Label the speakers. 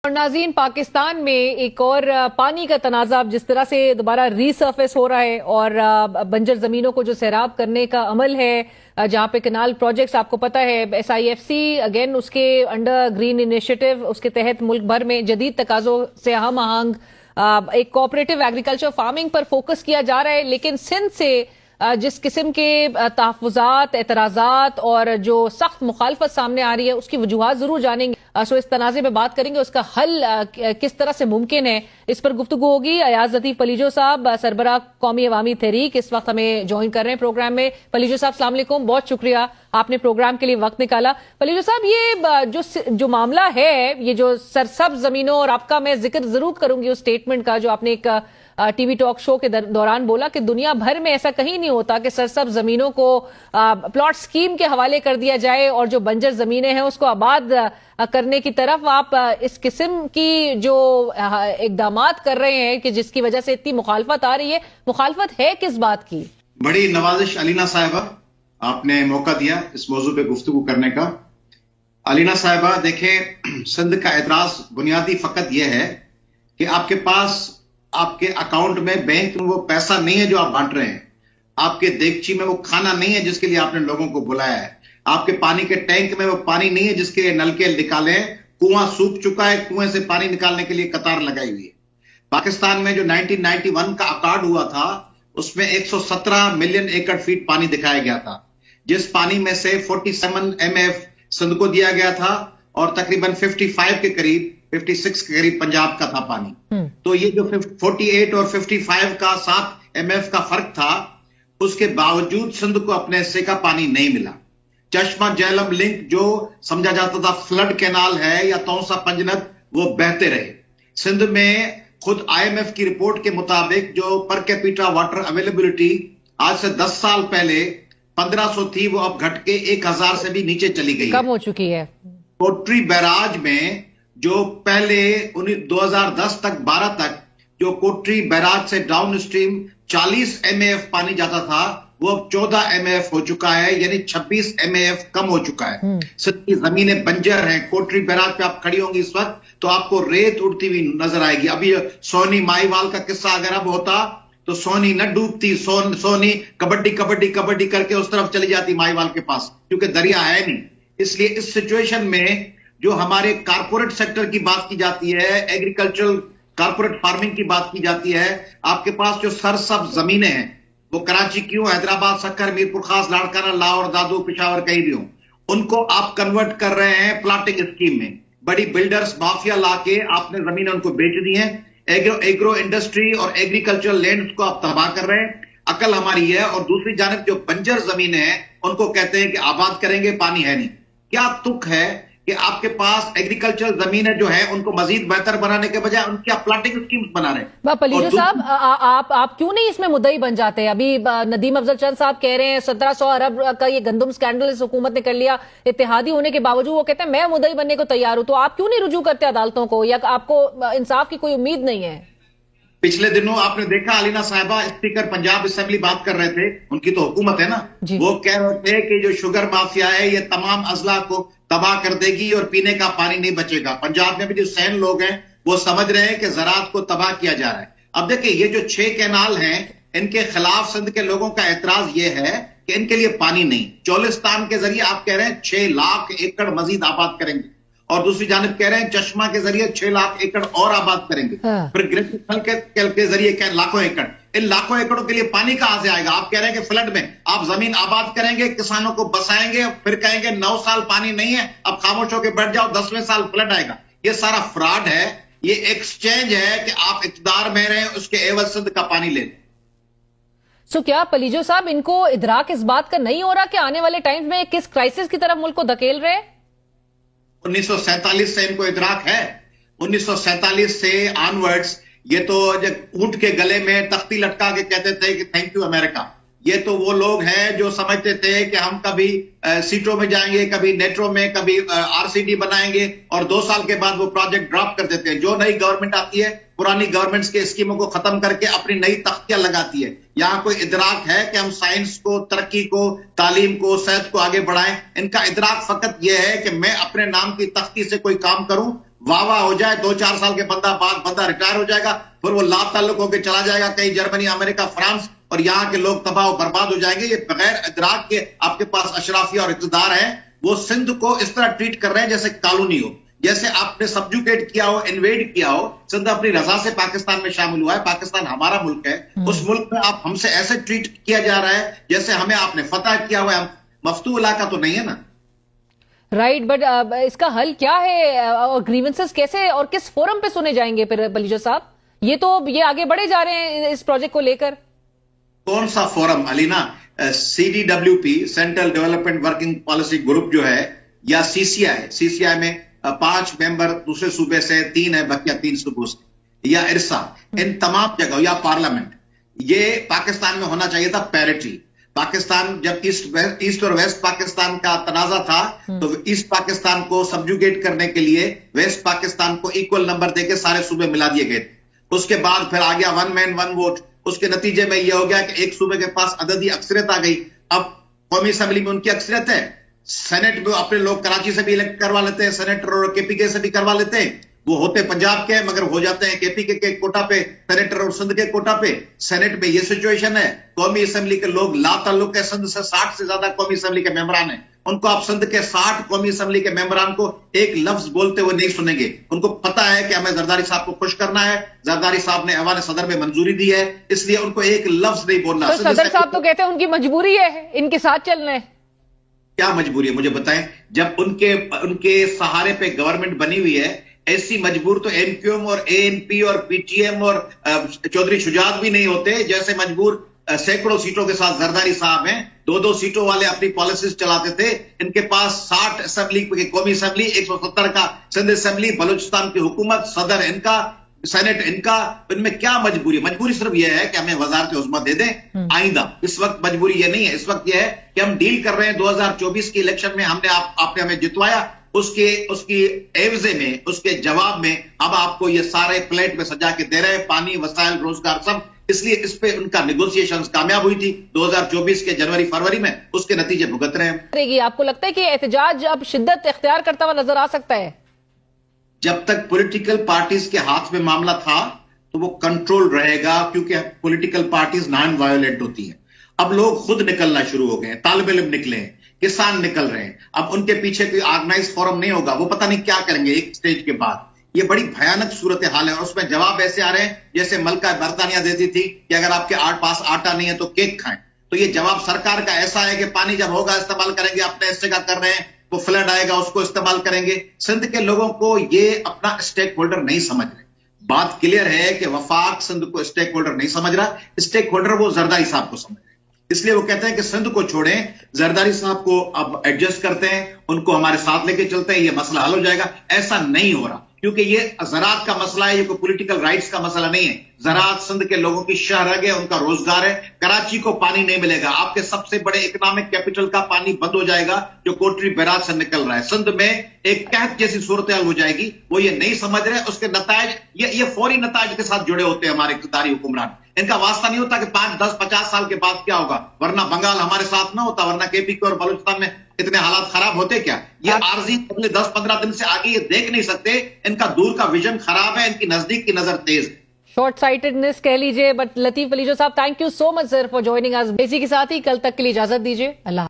Speaker 1: और नाज़रीन, पाकिस्तान में एक और पानी का तनाज़ा जिस तरह से दोबारा रीसर्फेस हो रहा है और बंजर जमीनों को जो सैराब करने का अमल है, जहां पे कनाल प्रोजेक्ट्स आपको पता है SIFC अगेन उसके अंडर ग्रीन इनिशिएटिव उसके तहत मुल्क भर में जदीद तकाजों से हम आहंग एक कोऑपरेटिव एग्रीकल्चर फार्मिंग पर फोकस किया जा रहा है। लेकिन सिंध से जिस किस्म के तहफ़्फ़ुज़ात, एतराज़ात और जो सख्त मुखालफत सामने आ रही है उसकी वजूहात जरूर जानेंगे। सो इस तनाज़े में बात करेंगे, उसका हल किस तरह से मुमकिन है, इस पर गुफ्तगू होगी। अयाज लतीफ पलीजो साहब, सरबराह कौमी अवामी तहरीक, इस वक्त हमें ज्वाइन कर रहे हैं प्रोग्राम में। पलीजो साहब अस्सलाम वालेकुम, बहुत शुक्रिया आपने प्रोग्राम के लिए वक्त निकाला। पलीजो साहब, ये जो मामला है, ये जो सरसब्ज जमीनों, और आपका मैं जिक्र जरूर करूंगी उस स्टेटमेंट का जो आपने एक टीवी टॉक शो के दौरान बोला कि दुनिया भर में ऐसा कहीं नहीं होता कि सरसब्ज जमीनों को प्लॉट स्कीम के हवाले कर दिया जाए और जो बंजर जमीनें हैं उसको आबाद करने की तरफ आप इस किस्म की जो इकदामात कर रहे हैं कि जिसकी वजह से इतनी मुखालफत आ रही है। मुखालफत है किस बात की?
Speaker 2: बड़ी नवाजिश अलीना साहिबा, आपने मौका दिया इस मौजू पे गुफ्तगू करने का। अलीना साहिबा, देखें, सिंध का एतराज बुनियादी फकत यह है कि आपके पास आपके अकाउंट में बैंक में वो पैसा नहीं है जो आप बांट रहे हैं, आपके देगची में वो खाना नहीं है जिसके लिए आपने लोगों को बुलाया है, आपके पानी के टैंक में वो पानी नहीं है जिसके लिए नलके निकाले हैं, कुआं सूख चुका है, कुएं से पानी निकालने के लिए कतार लगाई हुई है। पाकिस्तान में जो 1991 का अकार्ड हुआ था उसमें 117 मिलियन एकड़ फीट पानी दिखाया गया था, जिस पानी में से 47 MF सिंध को दिया गया था और तकरीबन 55 के करीब 56 के करीब पंजाब का था पानी। तो ये जो 48 और 55 का 7 MF का फर्क था, उसके बावजूद सिंध को अपने हिस्से का पानी नहीं मिला। चश्मा झेलम लिंक जो समझा जाता था फ्लड कैनाल है या तौसा पंजनद, वो बहते रहे। सिंध में खुद IMF की रिपोर्ट के मुताबिक जो पर कैपिटा वाटर अवेलेबिलिटी आज से 10 साल पहले 1500 थी, वो अब घट के 1000 से भी नीचे चली गई,
Speaker 1: कम हो चुकी है।
Speaker 2: कोटरी बैराज में जो पहले 2010 तक 12 तक जो कोटरी बैराज से डाउन स्ट्रीम 40 MAF पानी जाता था, वो अब 14 MAF हो चुका है, यानी 26 MAF कम हो चुका है। सिंध की जमीनें बंजर हैं। कोटरी बैराज पे आप खड़ी होंगी इस वक्त तो आपको रेत उड़ती हुई नजर आएगी। अभी सोनी माहीवाल का किस्सा अगर अब होता तो सोनी न डूबती, सोनी कबड्डी कबड्डी कबड्डी करके उस तरफ चली जाती माहीवाल के पास, क्योंकि दरिया है नहीं। इसलिए इस सिचुएशन में जो हमारे कारपोरेट सेक्टर की बात की जाती है, एग्रीकल्चरल कारपोरेट फार्मिंग की बात की जाती है, आपके पास जो सरसब्ज जमीनें हैं, वो कराची क्यों, हैदराबाद, सक्कर, मीरपुर खास, लाड़काना, लाहौर, दादू, पेशावर, कहीं भी हो, उनको आप कन्वर्ट कर रहे हैं प्लाटिंग स्कीम में। बड़ी बिल्डर्स माफिया लाके आपने जमीन उनको बेच दी है। एग्रो इंडस्ट्री और एग्रीकल्चरल लैंड को आप तबाह कर रहे हैं। अकल हमारी है। और दूसरी जानब जो बंजर जमीन है उनको कहते हैं कि आबाद करेंगे, पानी है नहीं। क्या तुक है कि आपके पास एग्रीकल्चर जमीनें जो है उनको मजीद बेहतर बनाने के बजाय उनकी आप प्लाटिंग स्कीम्स बना रहे हैं।
Speaker 1: पलीजो साहब, आप क्यों नहीं इसमें मुद्दई बन जाते हैं? अभी नदीम अफजल चंद साहब कह रहे हैं 1700 अरब का ये गंदम स्कैंडल इस हुकूमत ने कर लिया, इत्तेहादी होने के बावजूद वो कहते हैं मैं मुद्दई बनने को तैयार हूं। तो आप क्यों नहीं रुजू करते अदालतों को, या आपको इंसाफ की कोई उम्मीद नहीं है?
Speaker 2: पिछले दिनों आपने देखा अलीना साहिबा, स्पीकर पंजाब असेंबली बात कर रहे थे, उनकी तो हुकूमत है ना, वो कह रहे थे कि जो शुगर माफिया है ये तमाम अजला को तबाह कर देगी और पीने का पानी नहीं बचेगा। पंजाब में भी जो सैन लोग हैं वो समझ रहे हैं कि ज़राअत को तबाह किया जा रहा है। अब देखिए, ये जो 6 कैनाल हैं, इनके खिलाफ सिंध के लोगों का एतराज ये है कि इनके लिए पानी नहीं। चोलिस्तान के जरिए आप कह रहे हैं 6 लाख एकड़ मजीद आबाद करेंगे, और दूसरी जानब कह रहे हैं चश्मा के जरिए 6 लाख एकड़ और आबाद करेंगे। फिर ग्रेफिकल के जरिए लाखों एकड़। इन लाखों एकड़ों के लिए पानी कहां से आएगा? आप कह रहे हैं कि फ्लड में आप जमीन आबाद करेंगे, किसानों को बसाएंगे, फिर कहेंगे 9 साल पानी नहीं है, अब खामोश होकर बैठ जाओ, 10वें साल फ्लड आएगा। ये सारा फ्रॉड है, ये एक्सचेंज है कि आप इक़्तिदार में रहे, उसके एवज सिंध का पानी ले लें।
Speaker 1: सो क्या पलीजो साहब, इनको इदराक इस बात का नहीं हो रहा कि आने वाले टाइम में किस क्राइसिस की तरफ मुल्क को धकेल रहे हैं?
Speaker 2: 1947 से इनको इदराक है। 1947 से ऑनवर्ड्स ये तो ऊंट के गले में तख्ती लटका के कहते थे कि थैंक यू अमेरिका। ये तो वो लोग हैं जो समझते थे कि हम कभी सीटों में जाएंगे, कभी नेट्रो में, कभी RCD बनाएंगे, और 2 साल के बाद वो प्रोजेक्ट ड्रॉप कर देते हैं। जो नई गवर्नमेंट आती है पुरानी गवर्नमेंट्स के स्कीमों को खत्म करके अपनी नई तख्तियां लगाती है। यहाँ कोई इदराक है कि हम साइंस को, तरक्की को, तालीम को, सेहत को आगे बढ़ाएं? इनका इदराक फकत यह है कि मैं अपने नाम की तख्ती से कोई काम करूं, वाह हो जाए, 2-4 साल के बंदा रिटायर हो जाएगा, फिर वो ला ताल्लुक होकर चला जाएगा कहीं जर्मनी, अमेरिका, फ्रांस, और यहाँ के लोग तबाह और बर्बाद हो जाएंगे। ये बगैर इदराक के आपके पास अशराफिया और इक़्तिदार है, वो सिंध को इस तरह ट्रीट कर रहे हैं जैसे कॉलोनी हो, जैसे आपने सब्जुकेट किया हो, इन्वेड किया हो। सिंध अपनी रजा से पाकिस्तान में शामिल हुआ है, पाकिस्तान हमारा मुल्क है, उस मुल्क में आप हमसे ऐसे ट्रीट किया जा रहा है जैसे हमें आपने फतह किया हुआ है। मफ्तू इलाका तो नहीं है ना।
Speaker 1: राइट, बट इसका हल क्या है और ग्रीवेंसेस कैसे और किस फोरम पे सुने जाएंगे फिर बलीजो साहब? ये आगे बढ़े जा रहे हैं इस प्रोजेक्ट को लेकर।
Speaker 2: कौन सा forum Alina? CDWP, central development working policy group जो है, या सीसीआई में 5 मेंबर दूसरे सूबे से, 3 है बकिया 3 सूबों से, या इरसा, इन तमाम जगह, या पार्लियामेंट, ये पाकिस्तान में होना चाहिए था पैरिटी। पाकिस्तान जब ईस्ट और वेस्ट पाकिस्तान का तनाजा था, तो ईस्ट पाकिस्तान को सब्जुगेट करने के लिए वेस्ट पाकिस्तान को इक्वल नंबर देके सारे सूबे मिला दिए गए। उसके बाद फिर आ गया 1 मैन 1 वोट। उसके नतीजे में यह हो गया कि एक सूबे के पास अददी अक्सरियत आ गई। अब कौमी असेंबली में उनकी अक्सरियत है, सेनेट में अपने लोग कराची से भी इलेक्ट करवा लेते हैं, सेनेटर और केपीके से भी करवा लेते हैं। वो होते पंजाब के मगर हो जाते हैं केपीके के कोटा पे, सेनेटर और सिंध के कोटा पे। सेनेट में ये सिचुएशन है। कौमी असेंबली के लोग ला ताल्लुक है सिंध से, 60 से ज्यादा कौमी असेंबली के मेंबरान हैं। उनको आप सिंध के 60 कौमी असेंबली के मेंबरान को एक लफ्ज बोलते हुए नहीं सुनेंगे। उनको पता है कि हमें जरदारी साहब को खुश करना है, जरदारी साहब ने ऐवान सदर में मंजूरी दी है, इसलिए उनको एक लफ्ज नहीं बोलना।
Speaker 1: तो सदर साहब तो कहते हैं उनकी मजबूरी है, इनके साथ चलना है।
Speaker 2: क्या मजबूरी है मुझे बताएं? जब उनके सहारे पे गवर्नमेंट बनी हुई है, ऐसी मजबूर तो एमक्यूएम और एएनपी और पीटीएम और चौधरी शुजात भी नहीं होते, जैसे मजबूर सैकड़ों सीटों के साथ जरदारी साहब हैं। 2-2 सीटों वाले अपनी पॉलिसीज चलाते थे। इनके पास 60 असेंबली, कौमी असेंबली, 170 का सिंध असेंबली, बलूचिस्तान की हुकूमत, सदर इनका, सेनेट इनका। इनमें क्या मजबूरी? मजबूरी सिर्फ यह है कि हमें वजारत उज़्मा दे दें आइंदा। इस वक्त मजबूरी यह नहीं है। इस वक्त यह है कि हम डील कर रहे हैं 2024 के इलेक्शन में आपने हमें जितवाया, उसकी एवजे में, उसके जवाब में अब आपको ये सारे प्लेट में सजा के दे रहे हैं, पानी, वसाइल, रोजगार, सब। इसलिए इस पे उनका निगोशिएशंस कामयाब हुई थी 2024 के जनवरी-फरवरी में, उसके नतीजे भुगत रहे हैं।
Speaker 1: आपको लगता है कि एहतजाज अब शिद्दत इख्तियार करता हुआ नजर आ सकता है?
Speaker 2: जब तक पॉलिटिकल पार्टीज के हाथ में मामला था तो वो कंट्रोल रहेगा, क्योंकि पॉलिटिकल पार्टीज नॉन वायोलेंट होती हैं। अब लोग खुद निकलना शुरू हो गए हैं, तालिब इल्म निकले हैं, किसान निकल रहे हैं। अब उनके पीछे कोई ऑर्गेनाइज फोरम नहीं होगा, वो पता नहीं क्या करेंगे एक स्टेज के बाद। ये बड़ी भयानक सूरत हाल है, और उसमें जवाब ऐसे आ रहे हैं जैसे मलका बरतानिया देती थी कि अगर आपके पास आटा नहीं है तो केक खाएं। तो ये जवाब सरकार का ऐसा है कि पानी जब होगा इस्तेमाल करेंगे, अपने हिस्से का कर रहे हैं, वो फ्लड आएगा उसको इस्तेमाल करेंगे। सिंध के लोगों को ये अपना स्टेक होल्डर नहीं समझ रहे। बात क्लियर है कि वफाक सिंध को स्टेक होल्डर नहीं समझ रहा, स्टेक होल्डर वो जरदारी साहब को समझ रहे। इसलिए वो कहते हैं कि सिंध को छोड़ें, जरदारी साहब को अब एडजस्ट करते हैं, उनको हमारे साथ लेके चलते हैं, ये मसला हल हो जाएगा। ऐसा नहीं हो रहा, क्योंकि ये ज़राअत का मसला है, ये कोई पॉलिटिकल राइट्स का मसला नहीं है। ज़राअत सिंध के लोगों की शहरग है, उनका रोजगार है। कराची को पानी नहीं मिलेगा, आपके सबसे बड़े इकोनॉमिक कैपिटल का पानी बंद हो जाएगा जो कोटरी बैराज से निकल रहा है। सिंध में एक कहत जैसी सूरत हाल हो जाएगी। वो ये नहीं समझ रहे, उसके नतायज ये फौरी नतायज के साथ जुड़े होते हैं हमारे इक़्तिदारी हुक्मरान। इनका वास्ता नहीं होता कि 5, 10, 50 साल के बाद क्या होगा, वरना बंगाल हमारे साथ ना होता, वरना केपीके और बलूचिस्तान में इतने हालात खराब होते क्या? ये आरजी अगले 10-15 दिन से आगे ये देख नहीं सकते। इनका दूर का विजन खराब है, इनकी नजदीक की नजर तेज है।
Speaker 1: शॉर्ट साइटेडनेस कह लीजिए। बट लतीफ बलीजो साहब, thank you so much sir for joining us. इसी के साथ ही कल तक के लिए इजाजत दीजिए। अल्लाह।